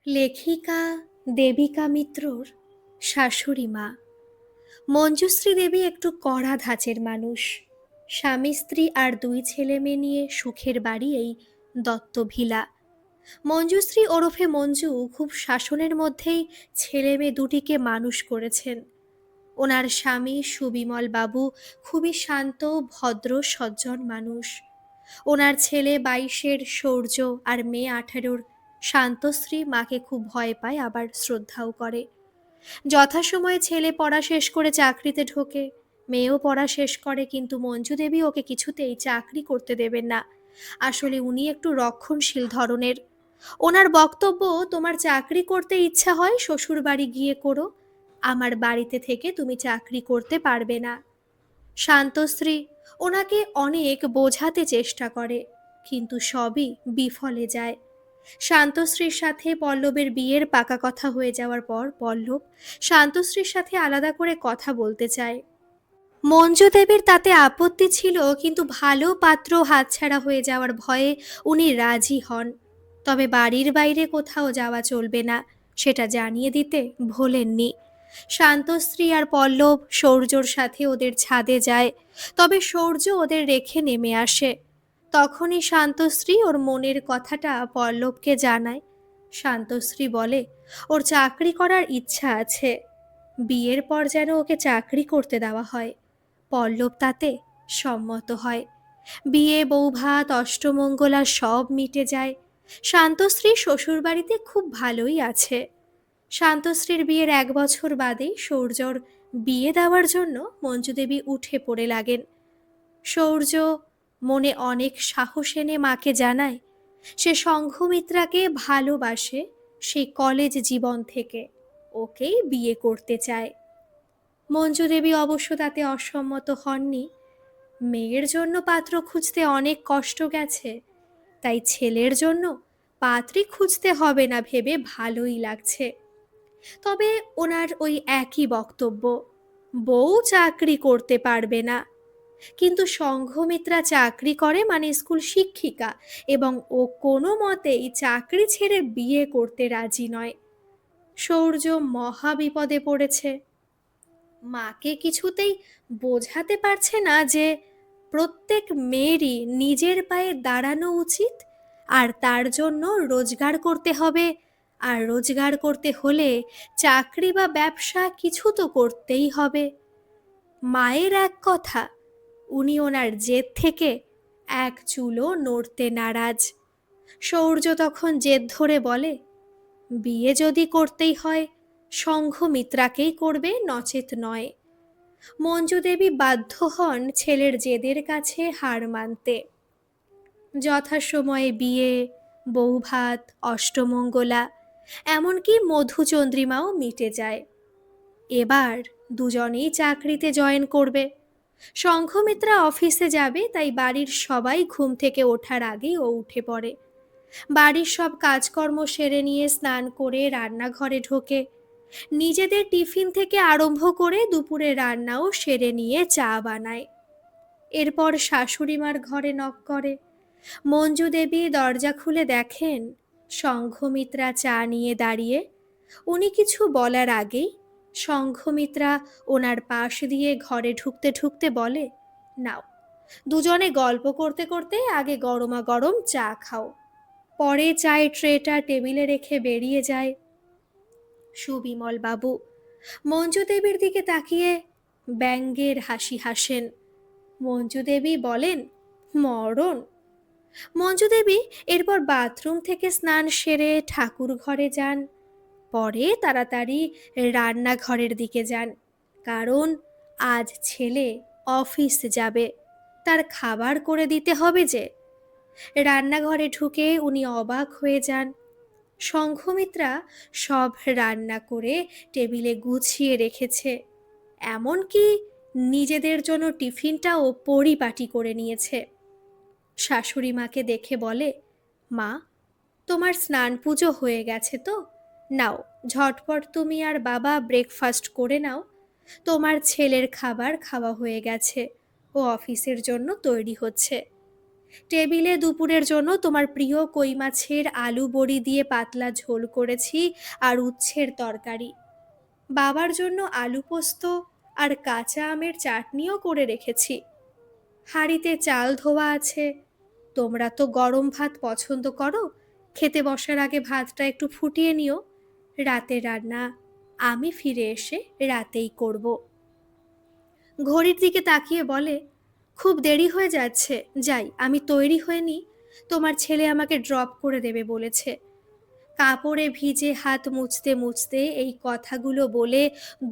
লেখিকা দেবিকা মিত্রর শাশুড়ি মা মঞ্জুশ্রী দেবী একটু কড়া ধাঁচের মানুষ। স্বামী স্ত্রী আর দুই ছেলে মেয়ে নিয়ে সুখের বাড়ি এই দত্তভিলা। মঞ্জুশ্রী ওরফে মঞ্জু খুব শাসনের মধ্যেই ছেলে মেয়ে দুটিকে মানুষ করেছেন। ওনার স্বামী সুবিমল বাবু খুবই শান্ত ভদ্র সজ্জন মানুষ। ওনার ছেলে 22-এর সৌর্য আর মেয়ে 18-র শান্তশ্রী মাকে খুব ভয় পায়, আবার শ্রদ্ধাও করে। যথাসময়ে ছেলে পড়া শেষ করে চাকরিতে ঢোকে, মেয়েও পড়া শেষ করে, কিন্তু মঞ্জু দেবী ওকে কিছুতেই চাকরি করতে দেবেন না। আসলে উনি একটু রক্ষণশীল ধরনের। ওনার বক্তব্য, তোমার চাকরি করতে ইচ্ছা হয় শ্বশুর বাড়ি গিয়ে করো, আমার বাড়িতে থেকে তুমি চাকরি করতে পারবে না। শান্তশ্রী ওনাকে অনেক বোঝাতে চেষ্টা করে, কিন্তু সবই বিফলে যায়। শান্তশ্রীর সাথে পল্লবের বিয়ের পাকা কথা হয়ে যাওয়ার পর পল্লব শান্তশ্রীর সাথে আলাদা করে কথা বলতে চায়। মঞ্জু দেবীর তাতে আপত্তি ছিল, কিন্তু ভালো পাত্র হাতছাড়া হয়ে যাওয়ার ভয়ে উনি রাজি হন। তবে বাড়ির বাইরে কোথাও যাওয়া চলবে না, সেটা জানিয়ে দিতে ভোলেননি। শান্তশ্রী আর পল্লব সৌর্যর সাথে ওদের ছাদে যায়, তবে সৌর্য ওদের রেখে নেমে আসে। তখনই শান্তশ্রী ওর মনের কথাটা পল্লবকে জানায়। শান্তশ্রী বলে ওর চাকরি করার ইচ্ছা আছে, বিয়ের পর যেন ওকে চাকরি করতে দেওয়া হয়। পল্লব তাতে সম্মত হয়। বিয়ে, বৌভাত, অষ্টমঙ্গলা সব মিটে যায়। শান্তশ্রী শ্বশুরবাড়িতে খুব ভালোই আছে। শান্তশ্রীর বিয়ের 1 বছর বাদেই সৌর্যর বিয়ে দেওয়ার জন্য মঞ্জুদেবী উঠে পড়ে লাগেন। সৌর্য মনে অনেক সাহস এনে মাকে জানায় সে সংঘমিত্রাকে ভালোবাসে, সেই কলেজ জীবন থেকে ওকেই বিয়ে করতে চায়। মঞ্জু দেবী অবশ্য তাতে অসম্মত হননি। মেয়ের জন্য পাত্র খুঁজতে অনেক কষ্ট গেছে, তাই ছেলের জন্য পাত্রী খুঁজতে হবে না ভেবে ভালোই লাগছে। তবে ওনার ওই একই বক্তব্য, বউ চাকরি করতে পারবে না, কিন্তু সংঘমিত্রা চাকরি করে মানে স্কুল শিক্ষিকা, এবং ও কোনো মতেই চাকরি ছেড়ে বিয়ে করতে রাজি নয়। সৌর্য মহা বিপদে পড়েছে। মাকে কিছুতেই বোঝাতে পারছে না যে প্রত্যেক মেয়েরই নিজের পায়ে দাঁড়ানো উচিত, আর তার জন্য রোজগার করতে হবে, আর রোজগার করতে হলে চাকরি বা ব্যবসা কিছু তো করতেই হবে। মায়ের এক কথা, উনি ওনার জেদ থেকে এক চুলও নড়তে নারাজ। সৌর্য তখন জেদ ধরে বলে, বিয়ে যদি করতেই হয় সংঘমিত্রাকেই করবে, নচেত নয়। মঞ্জু দেবী বাধ্য হন ছেলের জেদের কাছে হার মানতে। যথাসময়ে বিয়ে, বৌভাত, অষ্টমঙ্গলা, এমনকি মধুচন্দ্রিমাও মিটে যায়। এবার দুজনেই চাকরিতে জয়েন করবে। সংঘমিত্রা অফিসে যাবে, তাই বাড়ির সবাই ঘুম থেকে ওঠার আগেই ও উঠে পড়ে। বাড়ির সব কাজকর্ম সেরে নিয়ে স্নান করে রান্নাঘরে ঢোকে। নিজেদের টিফিন থেকে আরম্ভ করে দুপুরে রান্নাও সেরে নিয়ে চা বানায়। এরপর শাশুড়িমার ঘরে নক করে। মঞ্জু দেবী দরজা খুলে দেখেন সংঘমিত্রা চা নিয়ে দাঁড়িয়ে। উনি কিছু বলার আগেই সংঘমিত্রা ওনার পাশ দিয়ে ঘরে ঢুকতে ঢুকতে বলে, নাও, দুজনে গল্প করতে করতে আগে গরমা গরম চা খাও। পরে চায়ের ট্রেটা টেবিলে রেখে বেরিয়ে যায়। সুবিমল বাবু মঞ্জু দেবীর দিকে তাকিয়ে ব্যঙ্গের হাসি হাসেন। মঞ্জু দেবী বলেন, মরণ। মঞ্জু দেবী এরপর বাথরুম থেকে স্নান সেরে ঠাকুর ঘরে যান। পরে তাড়াতাড়ি রান্নাঘরের দিকে যান, কারণ আজ ছেলে অফিস যাবে, তার খাবার করে দিতে হবে যে। রান্নাঘরে ঢুকে উনি অবাক হয়ে যান। সংঘমিত্রা সব রান্না করে টেবিলে গুছিয়ে রেখেছে, এমনকি নিজেদের জন্য টিফিনটাও পরিপাটি করে নিয়েছে। শাশুড়ি মাকে দেখে বলে, মা, তোমার স্নান পুজো হয়ে গেছে তো, নাও ঝটপট তুমি আর বাবা ব্রেকফাস্ট করে নাও, তোমার ছেলের খাবার খাওয়া হয়ে গেছে, ও অফিসের জন্য তৈরি হচ্ছে। টেবিলে দুপুরের জন্য তোমার প্রিয় কই মাছের আলু বড়ি দিয়ে পাতলা ঝোল করেছি আর উচ্ছের তরকারি। বাবার জন্য আলু পোস্ত আর কাঁচা আমের চাটনিও করে রেখেছি। হাঁড়িতে চাল ধোয়া আছে। তোমরা তো গরম ভাত পছন্দ করো, খেতে বসার আগে ভাতটা একটু ফুটিয়ে নিও। রাতের রান্না আমি ফিরে এসে রাতেই করব। ঘড়ির দিকে তাকিয়ে বলে, খুব দেরি হয়ে যাচ্ছে, যাই আমি তৈরি হয়ে নিই। তোমার ছেলে আমাকে ড্রপ করে দেবে বলেছে। কাপড়ে ভিজে হাত মুছতে মুছতে এই কথাগুলো বলে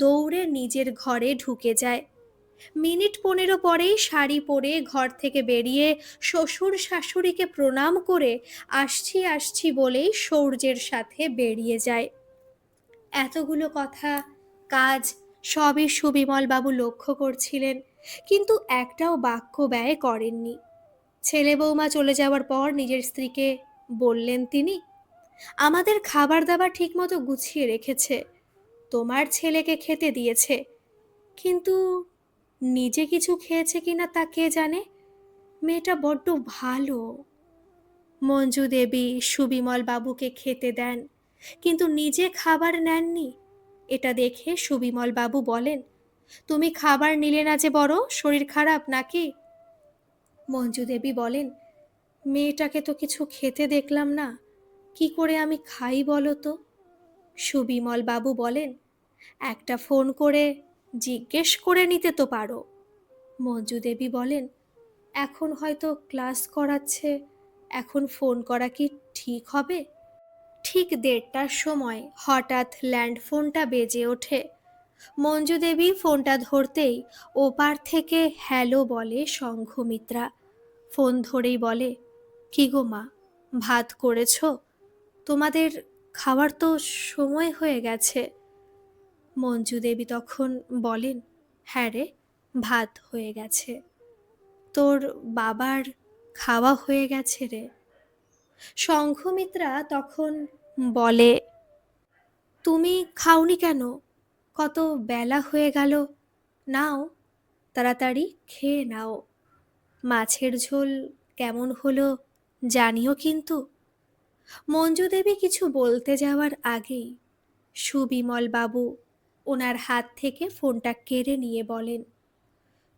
দৌড়ে নিজের ঘরে ঢুকে যায়। মিনিট 15 পরেই শাড়ি পরে ঘর থেকে বেরিয়ে শ্বশুর শাশুড়িকে প্রণাম করে আসছি আসছি বলেই সৌর্যের সাথে বেরিয়ে যায়। এতগুলো কথা, কাজ সবই সুবিমল বাবু লক্ষ্য করছিলেন, কিন্তু একটাও বাক্য ব্যয় করেননি। ছেলে বৌমা চলে যাওয়ার পর নিজের স্ত্রীকে বললেন তিনি, আমাদের খাবার দাবার ঠিকমতো গুছিয়ে রেখেছে, তোমার ছেলেকে খেতে দিয়েছে, কিন্তু নিজে কিছু খেয়েছে কিনা তা কে জানে। মেয়েটা বড্ড ভালো। মঞ্জু দেবী সুবিমল বাবুকে খেতে দেন, কিন্তু নিজে খাবার নেননি। এটা দেখে সুবিমল বাবু বলেন, তুমি খাবার নিলে না যে, বড় শরীর খারাপ নাকি? মঞ্জু দেবী বলেন, মেয়েটাকে তো কিছু খেতে দেখলাম না, কি করে আমি খাই বলো তো? সুবিমল বাবু বলেন, একটা ফোন করে জিজ্ঞেস করে নিতে তো পারো। মঞ্জু দেবী বলেন, এখন হয়তো ক্লাস করাচ্ছে, এখন ফোন করা কি ঠিক হবে? ঠিক 1:30টার সময় হঠাৎ ল্যান্ডফোনটা বেজে ওঠে। মঞ্জু দেবী ফোনটা ধরতেই ওপার থেকে হ্যালো বলে শঙ্খমিত্রা। ফোন ধরেই বলে, কি গো মা, ভাত করেছো? তোমাদের খাওয়ার তো সময় হয়ে গেছে। মঞ্জু দেবী তখন বলেন, হ্যাঁ রে, ভাত হয়ে গেছে। তোর বাবার খাওয়া হয়ে গেছে রে। শঙ্খমিত্রা তখন বলে, তুমি খাওনি কেন? কত বেলা হয়ে গেল, নাও তাড়াতাড়ি খেয়ে নাও। মাছের ঝোল কেমন হলো জানিও কিন্তু। মঞ্জু দেবী কিছু বলতে যাওয়ার আগেই সুবিমল বাবু ওনার হাত থেকে ফোনটা কেড়ে নিয়ে বলেন,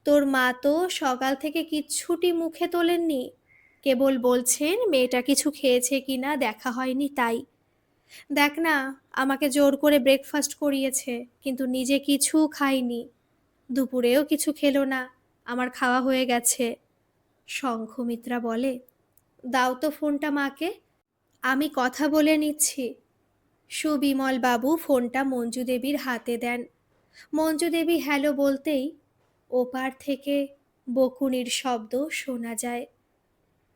তোর মা তো সকাল থেকে কিচ্ছুটি মুখে তোলেননি, কেবল বলছেন মেয়েটা কিছু খেয়েছে কিনা দেখা হয়নি তাই। দেখ না, আমাকে জোর করে ব্রেকফাস্ট করিয়েছে, কিন্তু নিজে কিছু খায়নি। দুপুরেও কিছু খেলো না, আমার খাওয়া হয়ে গেছে। শঙ্খমিত্রা বলে, দাও তো ফোনটা মাকে, আমি কথা বলে নিচ্ছি। সুবিমল বাবু ফোনটা মঞ্জু দেবীর হাতে দেন। মঞ্জু দেবী হ্যালো বলতেই ওপার থেকে বকুনির শব্দ শোনা যায়।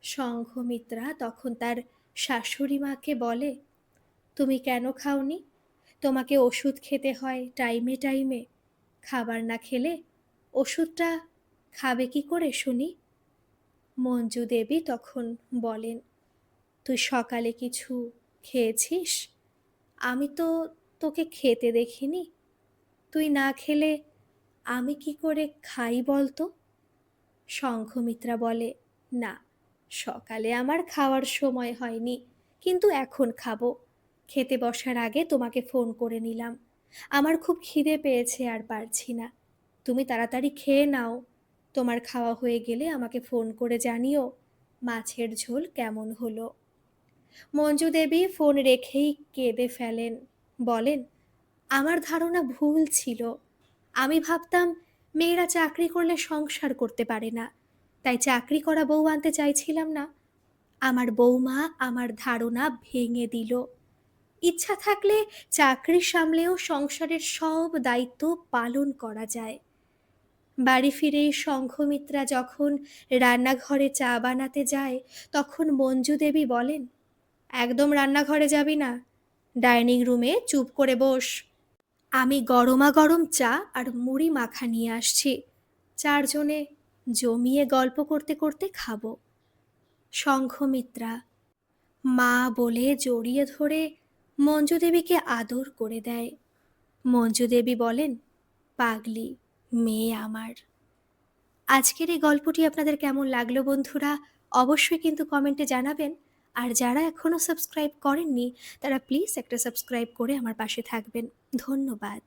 শঙ্খমিত্রা তখন তার শাশুড়ি মাকে বলে, তুমি কেন খাওনি? তোমাকে ওষুধ খেতে হয় টাইমে টাইমে, খাবার না খেলে ওষুধটা খাবে কি করে শুনি? মঞ্জু দেবী তখন বলেন, তুই সকালে কিছু খেয়েছিস? আমি তো তোকে খেতে দেখিনি। তুই না খেলে আমি কি করে খাই বলতো? শঙ্খমিত্রা বলে, না, সকালে আমার খাওয়ার সময় হয়নি, কিন্তু এখন খাবো। খেতে বসার আগে তোমাকে ফোন করে নিলাম। আমার খুব খিদে পেয়েছে আর পারছি না। তুমি তাড়াতাড়ি খেয়ে নাও। তোমার খাওয়া হয়ে গেলে আমাকে ফোন করে জানিও মাছের ঝোল কেমন হলো। মঞ্জু দেবী ফোন রেখেই কেঁদে ফেলেন। বলেন, আমার ধারণা ভুল ছিল। আমি ভাবতাম মেয়েরা চাকরি করলে সংসার করতে পারে না, তাই চাকরি করা বউ আনতে চাইছিলাম না। আমার বৌমা আমার ধারণা ভেঙে দিল। ইচ্ছা থাকলে চাকরি সামলেও সংসারের সব দায়িত্ব পালন করা যায়। বাড়ি ফিরেই শঙ্খমিত্রা যখন রান্নাঘরে চা বানাতে যায়, তখন মঞ্জু দেবী বলেন, একদম রান্নাঘরে যাবি না, ডাইনিং রুমে চুপ করে বস। আমি গরমা গরম চা আর মুড়ি মাখা নিয়ে আসছি, চারজনে জমিয়ে গল্প করতে করতে খাবো। শঙ্খমিত্রা মা বলে জড়িয়ে ধরে মঞ্জু দেবীকে আদর করে দেয়। মঞ্জু দেবী বলেন, পাগলি মেয়ে আমার। আজকের এই গল্পটি আপনাদের কেমন লাগলো বন্ধুরা? অবশ্যই কিন্তু কমেন্টে জানাবেন। আর যারা এখনও সাবস্ক্রাইব করেননি তারা প্লিজ একটা সাবস্ক্রাইব করে আমার পাশে থাকবেন। ধন্যবাদ।